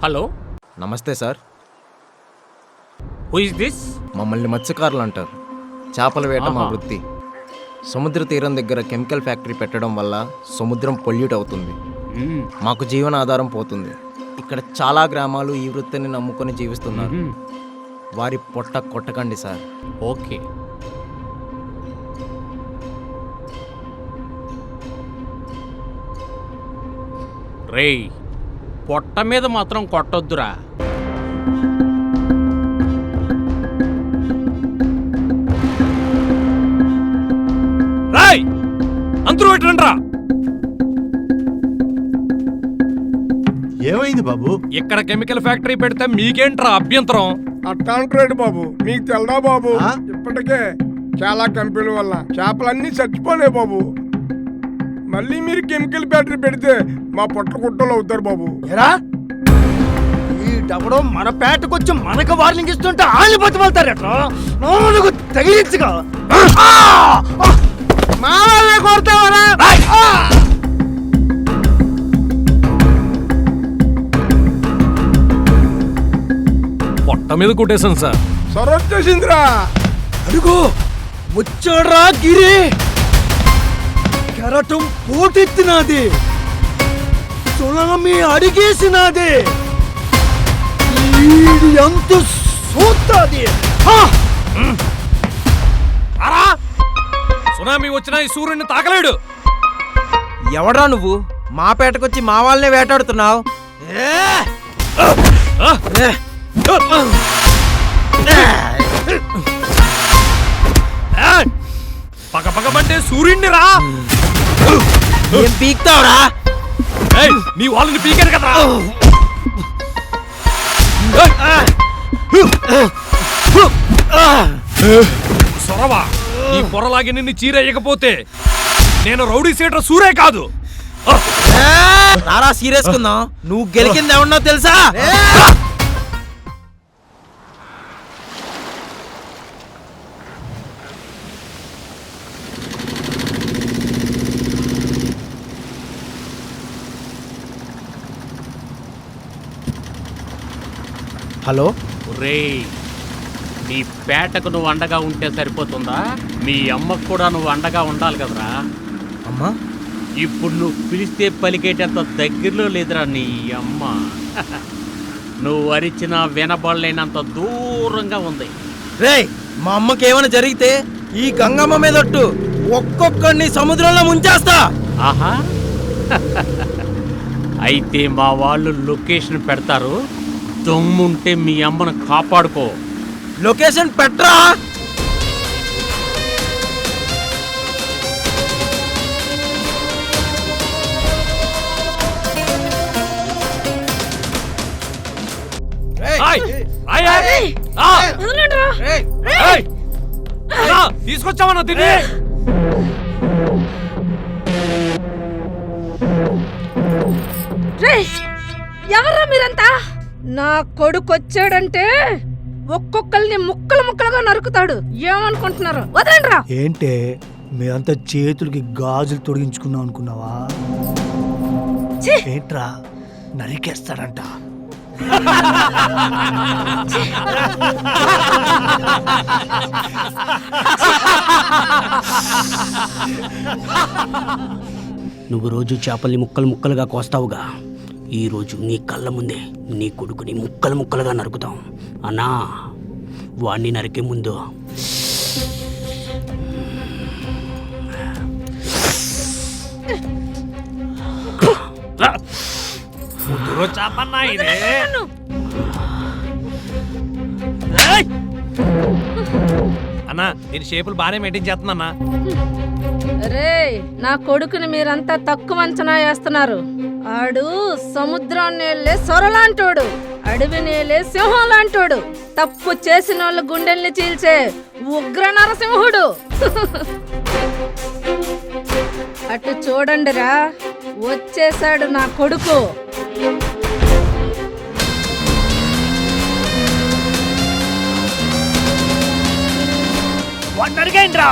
Hello, నమస్తే sir. Who is this? మమ్మల్ని మత్స్యకారులు అంటారు. చేపల వేట మా వృత్తి. సముద్ర తీరం దగ్గర కెమికల్ ఫ్యాక్టరీ పెట్టడం వల్ల సముద్రం పొల్యూట్ అవుతుంది. మాకు జీవనాధారం పోతుంది. ఇక్కడ చాలా గ్రామాలు ఈ వృత్తిని నమ్ముకొని జీవిస్తున్నారు. వారి పొట్ట కొట్టకండి సార్. ఓకే. రేయ్, పొట్ట మీద మాత్రం కొట్టొద్దురా. రాయ్, అందరూ ఎట్లండ్రా. ఏమైంది బాబు? ఇక్కడ కెమికల్ ఫ్యాక్టరీ పెడితే మీకేంట్రా అభ్యంతరం? అట్టాంటాడు బాబు, మీకు తెలదా బాబు? ఇప్పటికే చాలా కంపెనీల వల్ల చేపలన్నీ చచ్చిపోలే బాబు. మళ్ళీ మీరు కెమికల్ ఫ్యాక్టరీ పెడితే మా పొట్ట గుట్టలు అవుతారు బాబు. ఎరా, ఈ డబ్బులో మన పేటకొచ్చి మనకు వార్నింగ్ ఇస్తుంటే ఆళ్ళు బతిమలుతారు ఎట్లా? నోములకు తగిలించుగా మాలే కొడతావరా? పొట్ట మీద కొట్టేశాను సార్. సొరొచ్చేసిందిరా. అడుగు వచ్చాడ్రా గిరి. కెరటం పోటెత్తినాది, సునామీ అడిగేసినాది, ఎంత సూత్తాది. సునామీ వచ్చినా ఈ సూర్యుడిని తాకలేడు. ఎవడ్రా నువ్వు? మా పేటకొచ్చి మా వాళ్ళనే వేటాడుతున్నావు. పక్క పక్క పట్టే సూర్యుడిని రా. ఏం పీక్తావురా? నీ వాళ్ళని పీకారు కదా. సొరవా, ఈ పొరలాగి నిన్ను చీరేయకపోతే నేను రౌడీ సీటర్ సూరే కాదు. రారా సీరియస్ కుందాం. నువ్వు గెలికింది ఎవడో తెలుసా? హలో. రేయ్, నీ పేటకు నువ్వు అండగా ఉంటే సరిపోతుందా? మీ అమ్మకు కూడా నువ్వు అండగా ఉండాలి కదరా. అమ్మా, ఇప్పుడు నువ్వు పిలిస్తే పలికేటంత దగ్గరలో లేదురా నీ అమ్మ. నువ్వు అరిచినా వినబడలేనంత దూరంగా ఉంది. రేయ్, మా అమ్మకి ఏమైనా జరిగితే ఈ గంగమ్మ మీదొట్టు ఒక్కొక్కడిని సముద్రంలో ముంచేస్తా. ఆహా. అయితే మా వాళ్ళు లొకేషన్ పెడతారు. దమ్ముంటే మీ అమ్మను కాపాడుకో. లొకేషన్ పెట్టరా. తీసుకొచ్చావన్నా తిని. ఎవర్రా మీరంతా? నా కొడుకు వచ్చాడంటే ఒక్కొక్కరిని ముక్కలు ముక్కలుగా నరుకుతాడు. ఏమనుకుంటున్నారు? వదలండిరా. ఏంటే మీరంతా చేతులకి గాజులు తొడిగించుకున్నాం అనుకున్నావా? ఏంట్రా నరికేస్తాడంట. నువ్వు రోజు చేపల్ని ముక్కలు ముక్కలుగా కోస్తావుగా, ఈరోజు నీ కళ్ళ ముందే నీ కొడుకుని ముక్కలు ముక్కలుగా నరుకుతాం. అన్నా, వాణ్ణి నరికే ముందు చాపన్నా ఇదే. అన్నా, నేను షేపులు బాగానే మెయింటైన్ చేస్తున్నా. రే, నా కొడుకుని మీరంతా తక్కువ అంచనా వేస్తున్నారు. ఆడు సముద్రం నేలే సొరలాంటోడు, అడవి నేలే సింహం లాంటోడు, తప్పు చేసిన వాళ్ళ గుండెల్ని చీల్చే ఉగ్ర నరసింహుడు. అటు చూడండిరా, వచ్చేశాడు నా కొడుకు. నరికేంట్రా.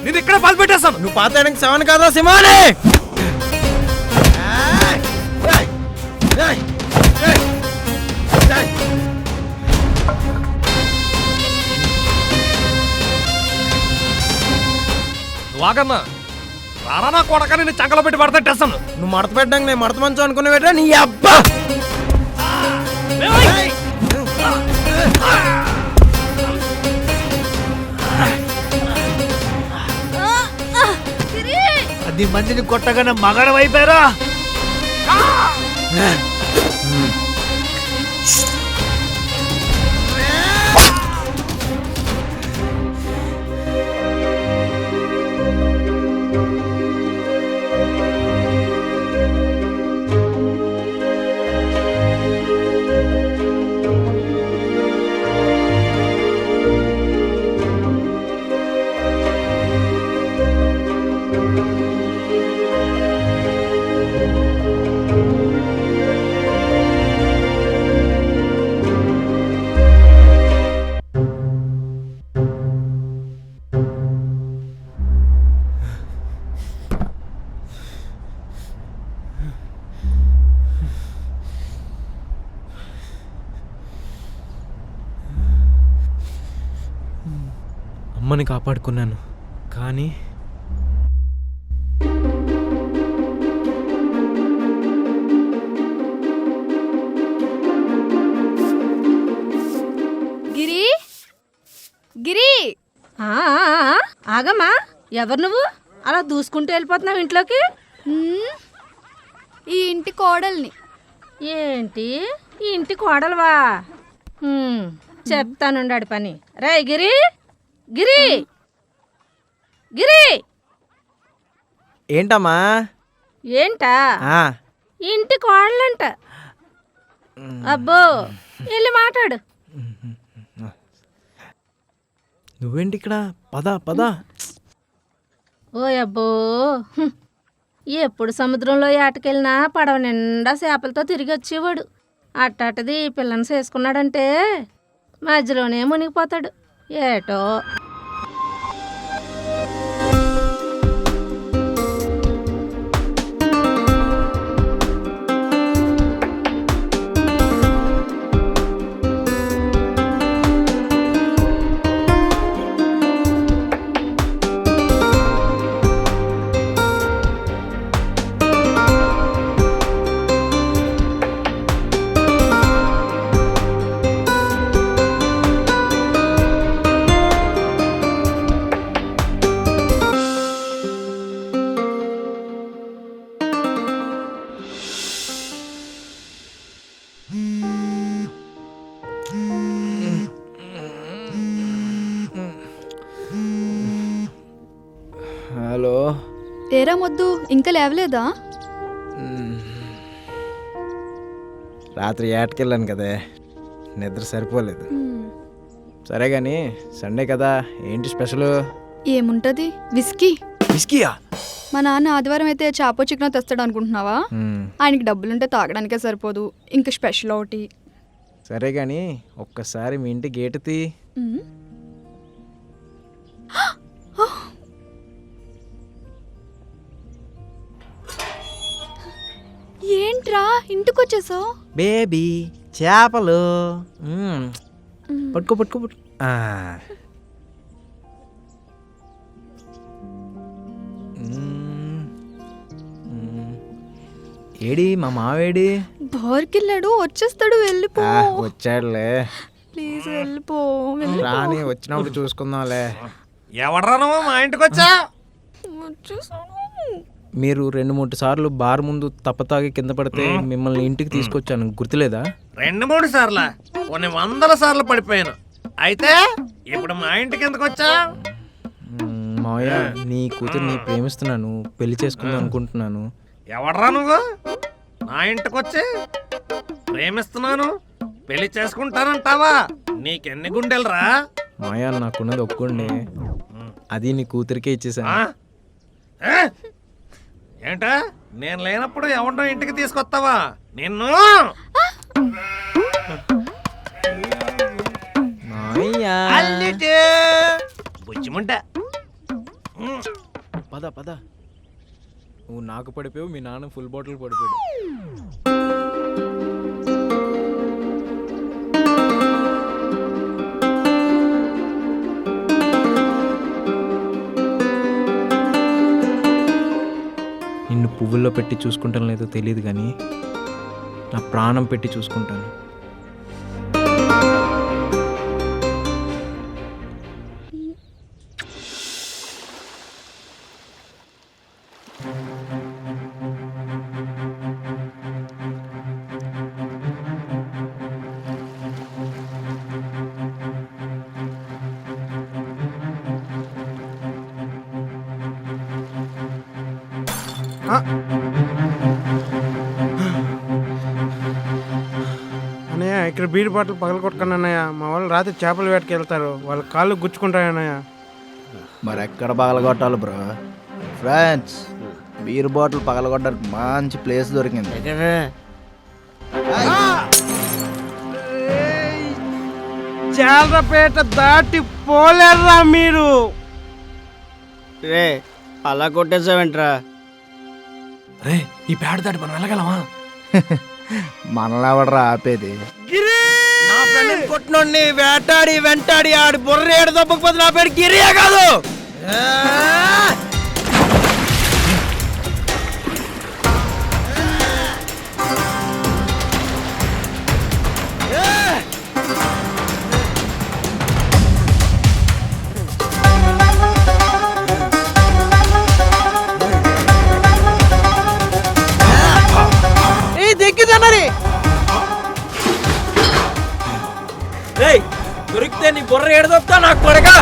నేను ఇక్కడ పాలు పెట్టేస్తాను. నువ్వు పాత సెవెన్ కాదా సింహానే? వాగన్నా రారా నా కొడక నేను చంకలో పెట్టి పడతట్టేస్తాను. నువ్వు మడత పెట్టడానికి నేను మడత మంచం అనుకునేవేట్రా నీ అబ్బా. అది మందిని కొట్టగానే మగడం అయిపోయారా? అమ్మని కాపాడుకున్నాను కానీ గిరి గిరి ఆగమ్మా, ఎవరు నువ్వు అలా దూసుకుంటూ వెళ్ళిపోతున్నావు ఇంట్లోకి? ఈ ఇంటి కోడల్ని. ఏంటి ఈ ఇంటి కోడలువా? చెప్తానుండాడు పని. రే గిరి, గిరి, గిరి. ఏంటమ్మా? ఏంటా? ఇంటి కోడలంట. అబ్బో, వెళ్ళి మాట్లాడు. నువ్వేంటి ఇక్కడ? పద పద. ఓ అబ్బో, ఎప్పుడు సముద్రంలో ఏటకెళ్ళినా పడవ నిండా చేపలతో తిరిగి వచ్చేవాడు. అట్టది పిల్లని చేసుకున్నాడంటే మధ్యలోనే మునిగిపోతాడు. ఏటో హలో. ఏరా మొద్దు, ఇంకా లేవలేదా? రాత్రి ఏటకెళ్ళాను కదే, నిద్ర సరిపోలేదు. సరే కానీ సండే కదా, ఏంటి స్పెషల్? ఏముంటది, విస్కీ. విస్కీయా? మా నాన్న ఆదివారం అయితే చాపో చికెన్ తెస్తాడు అనుకుంటున్నావా? ఆయనకి డబ్బులుంటే తాగడానికే సరిపోదు, ఇంకా స్పెషల్ ఒకటి. సరే కానీ ఒక్కసారి మీ ఇంటి గేటు తీ. ఏంట్రా ఇంటికొచ్చేసావు? బేబీ చేపలు. పట్టుకో పట్టుకో పట్టుకో. ఏడి మా మావేడి? బార్కెళ్ళాడు, వచ్చేస్తాడు, వెళ్ళిపో. వచ్చాడులే. ప్లీజ్ వెళ్ళిపో. రాని వచ్చినప్పుడు చూసుకుందాంలే. ఎవడరా నువ్వు మా ఇంటికి వచ్చా? మీరు 2-3 సార్లు బార్ ముందు తప్పతాగి కింద పడితే మిమ్మల్ని ఇంటికి తీసుకొచ్చాను, గుర్తులేదా? 2-3 సార్లా? కొన్ని 100 సార్లు పడిపోయాను. అయితే ఇప్పుడు మా ఇంటికి ఎందుకు వచ్చా? మావయ్య, నీ కూతుర్ని ప్రేమిస్తున్నాను, పెళ్లి చేసుకుందాం అనుకుంటున్నాను. ఎవడరా నువ్వు నా ఇంటికి వచ్చి ప్రేమిస్తున్నాను పెళ్లి చేసుకుంటానంటావా? నీకెన్ని గుండెలరా? మాయా, నాకున్నది ఒక్కండి, అది నీ కూతురికే ఇచ్చేసాను. ఏంటా, నేను లేనప్పుడు ఎవరినో ఇంటికి తీసుకొస్తావా? నిన్ను బుచ్చిముంట. పద పద. నువ్వు నాకు పడిపోయావు, మీ నాన్న ఫుల్ బాటిల్ పడిపోయాడు. నిన్ను పువ్వుల్లో పెట్టి చూసుకుంటాను లేదో తెలియదు కానీ నా ప్రాణం పెట్టి చూసుకుంటాను. అన్నయ్య ఇక్కడ బీడి బాటలు పగల కొట్టుకుని అన్నయ్య, మా వాళ్ళు రాత్రి చేపల వేటకి వెళ్తారు, వాళ్ళ కాళ్ళు గుచ్చుకుంటాయన్నయ్య. మరి ఎక్కడ పగలగొట్టాలి బ్రో? ఫ్రెండ్స్, బీర్ బాటిల్ పగలగొట్టడానికి మంచి ప్లేస్ దొరికింది. చాలపేట దాటి పోలేర్రా మీరు. రే అలా కొట్టేసావేంట్రా? రే ఈ పేడ దాటి మనం వెళ్ళగలమా? మనల్ని ఎవడరా ఆపేది? నా ఫ్రెండ్ కొట్టినోడిని వేటాడి వెంటాడి ఆడి బుర్ర ఏడు దెబ్బకపోతే నా పేరు గిరియా కాదు. దొరికితే నీ బుర్ర ఏడు దొబ్బుతా నాకు కొడగా.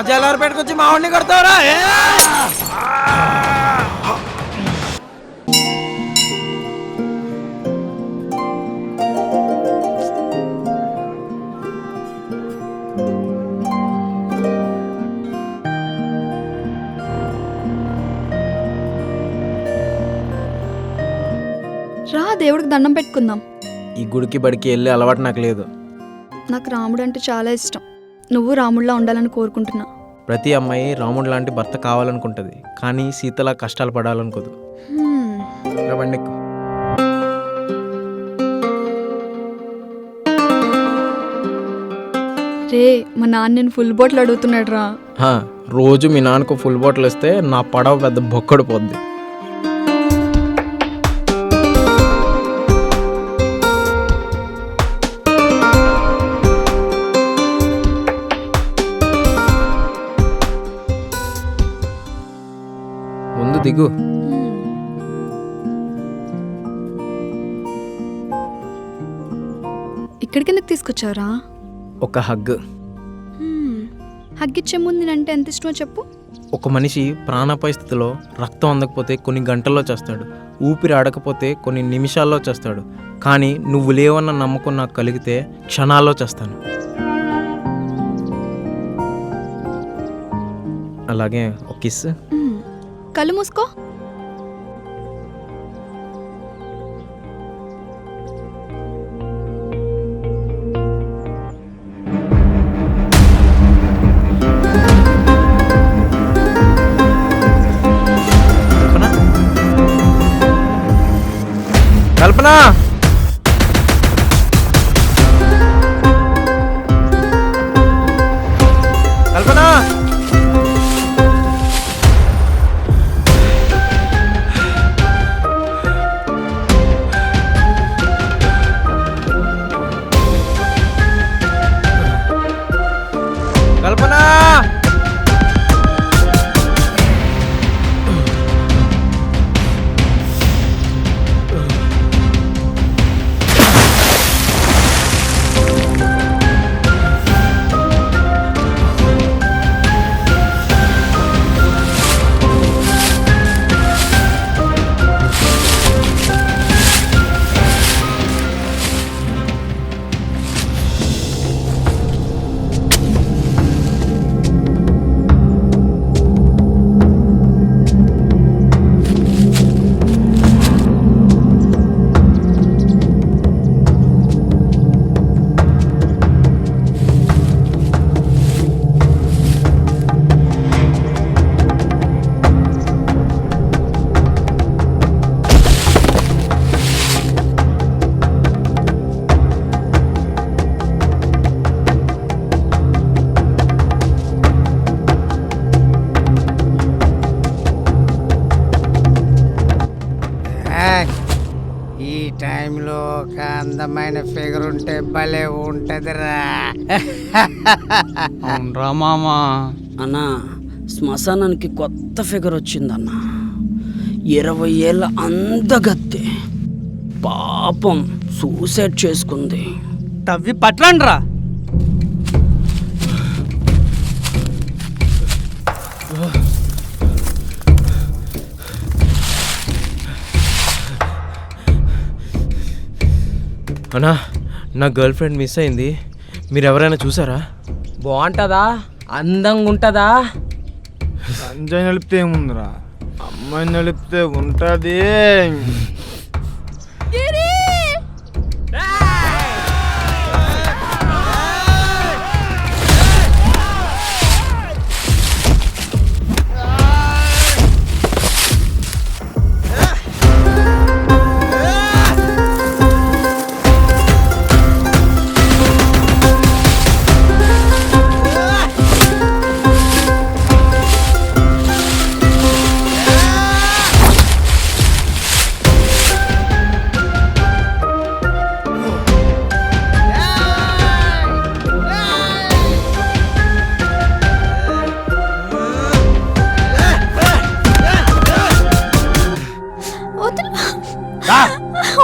జలారపేటకొచ్చి మావాడిని కొడతావరా? రా దేవుడికి దండం పెట్టుకుందాం. ఈ గుడికి బడికి వెళ్ళే అలవాటు నాకు లేదు. నాకు రాముడు అంటే చాలా ఇష్టం. నువ్వు రాముడిలా ఉండాలని కోరుకుంటున్నా. ప్రతి అమ్మాయి రాముడు లాంటి భర్త కావాలనుకుంటుంది, కానీ సీతలా కష్టాలు పడాలనుకోదు. బండెక్కు. రే మా నాన్న నేను ఫుల్ బాటిల్ అడుగుతున్నాడు రా. రోజు మీ నాన్నకు ఫుల్ బాటిల్ ఇస్తే నా పడవ పెద్ద బొక్కడు పోద్ది. ముందు దిగు. ఇక్కడికి ఎందుకు తీసుకొచ్చారా? ఒక హగ్. హగ్ ఇచ్చే ముందు నేనంటే ఎంత ఇష్టమో చెప్పు. ఒక మనిషి ప్రాణాపాయ స్థితిలో రక్తం అందకపోతే కొన్ని గంటల్లో చేస్తాడు, ఊపిరి ఆడకపోతే కొన్ని నిమిషాల్లో చేస్తాడు. కానీ నువ్వు లేవన్న నమ్మకం నాకు కలిగితే క్షణాల్లో చేస్తాను. అలాగే ఒక కిస్. కళ్ళు మూసుకో. కల్పన, కల్పన, కల్పన. ఈ టైంలో ఒక అందమైన ఫిగర్ ఉంటే భలే ఉంటదిరా. అవునరా మామా. అన్నా, శ్మశానానికి కొత్త ఫిగర్ వచ్చిందన్నా. 20 ఏళ్ళ అందగత్తె పాపం సూసైడ్ చేసుకుంది. తవ్వి పట్టండ్రా. అన్నా, నా గర్ల్ ఫ్రెండ్ మిస్ అయింది. మీరు ఎవరైనా చూసారా? బాగుంటుందా? అందంగా ఉంటుందా? సంజయ్ నలిపితే ఏముందిరా, అమ్మాయిని నలిపితే ఉంటుంది.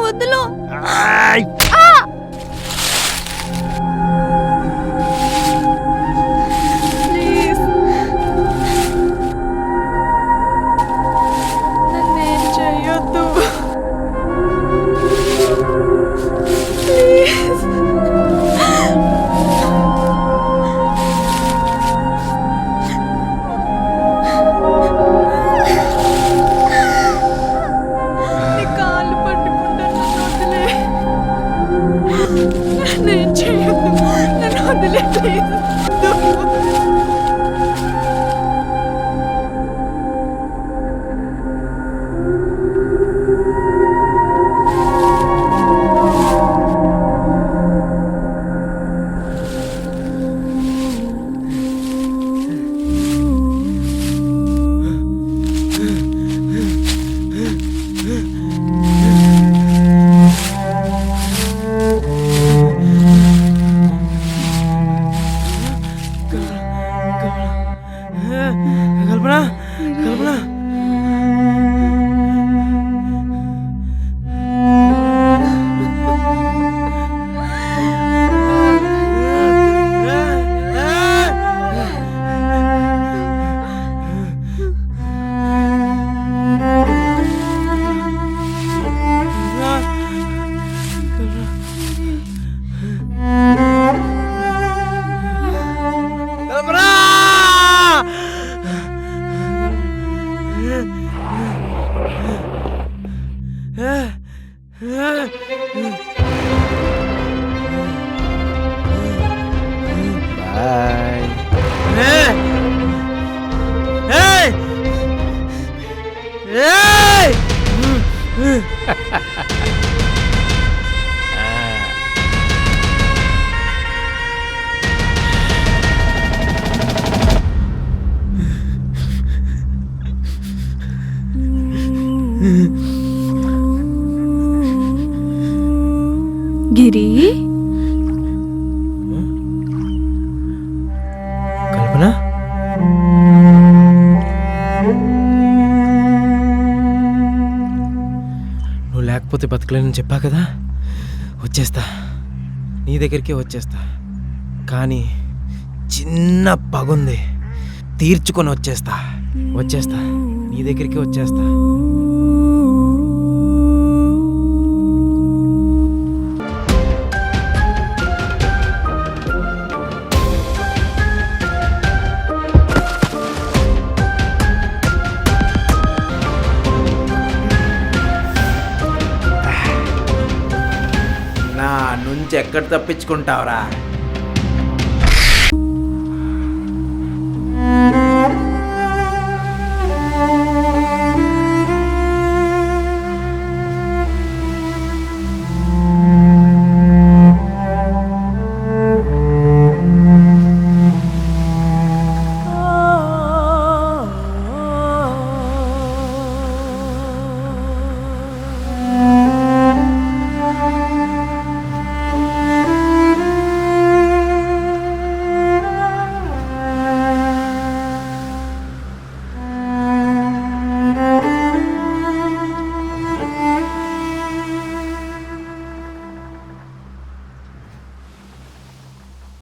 వద్దులు. ప్లీజ్ నన్నేం చేయొద్దు. ప్లీజ్. నీ కాళ్ళు పట్టుకుంటాను, నన్ను వదిలే. నన్నేం చేయొద్దు, నన్ను వదిలే ప్లీజ్. Kalpana, Kalpana. బాయ్. గిరి కల్పన నువ్వు లేకపోతే బతకలేనని చెప్పా కదా, వచ్చేస్తా, నీ దగ్గరికి వచ్చేస్తా. కానీ చిన్న పగుంది, తీర్చుకొని వచ్చేస్తా, వచ్చేస్తా, నీ దగ్గరికి వచ్చేస్తా. నా నుంచి ఎక్కడ తప్పించుకుంటావురా?